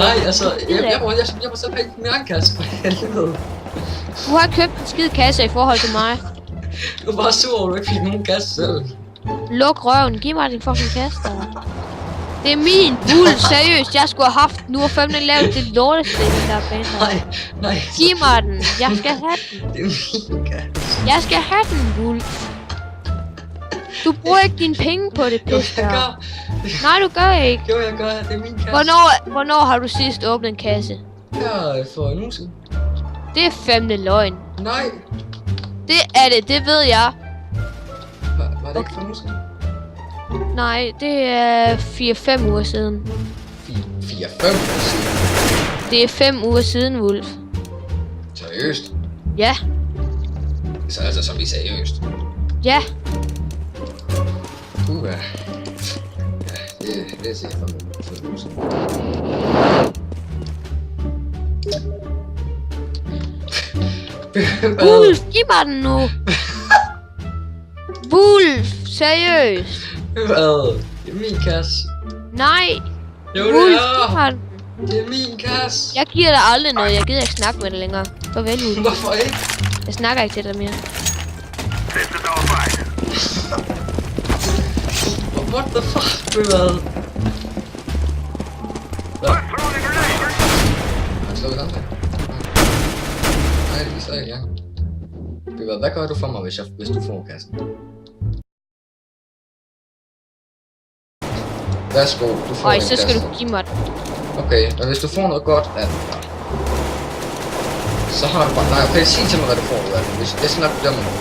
Nej, altså, jeg må selv have min egen kasse, for helvede. Du har købt en skid kasse i forhold til mig. Du er bare sur, du ikke fik nogen kasse selv. Luk røven, giv mig din fucking kasse der. Det er min bull, seriøst, jeg skulle have haft. Nu har fandme lavet det lortestil, der er baner. Nej. Giv mig den, jeg skal have den. Det er min kasse. Jeg skal have den, bull. Du bruger ikke dine penge på det, pis der. Nej, du gør ikke. Jo, jeg gør, det er min kasse. Hvornår har du sidst åbnet en kasse? Ja, for en uge siden. Det er fandme løgn. Nej. Det er det ved jeg. Var det ikke for en uge siden? Nej, det er 4-5 uger siden. 4-5 uger siden? Det er 5 uger siden, Wolf. Seriøst? Ja. Så altså, som vi seriøst? Ja. Ja, det er sikkert for en uge siden. Wolf, giv mig den nu. Wolf, seriøst. Hvad? Det er min kasse. Nej. Jo, Wolf, det giv mig er. den. Det er min kasse. Jeg giver dig aldrig noget. Jeg gider ikke snakke med dig længere. Farvel, Wolf. Hvorfor ikke? Jeg snakker ikke til dig mere. What the fuck? Hvad? Han slår i gang. Nej, det er stadig i gang. Hvad gør du for mig, hvis du får kassen? Værsgo, du får Øj, en så skal kasse. du give mig den. Okay, men hvis du får noget godt af den, så har du bare... Nej, okay, sig til mig, hvad du får ud af den. Det er sådan, at du dømmer mig.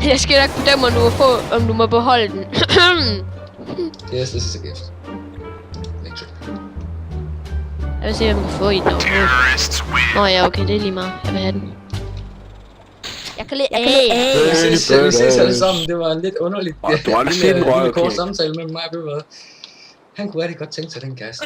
Jeg skal nok bedømme nu at få, om du må beholde den. Yes, this is a gift. Victory. Jeg vil se, om jeg kan få i den overhovedet. Nå ja, okay, det er lige meget. Jeg vil have den. Jeg kan lide Vi ses alle sammen. Det var en lidt underligt. Du har aldrig set en røg, en kort okay. samtale med mig. Han kunne rigtig godt tænke sig den kasse.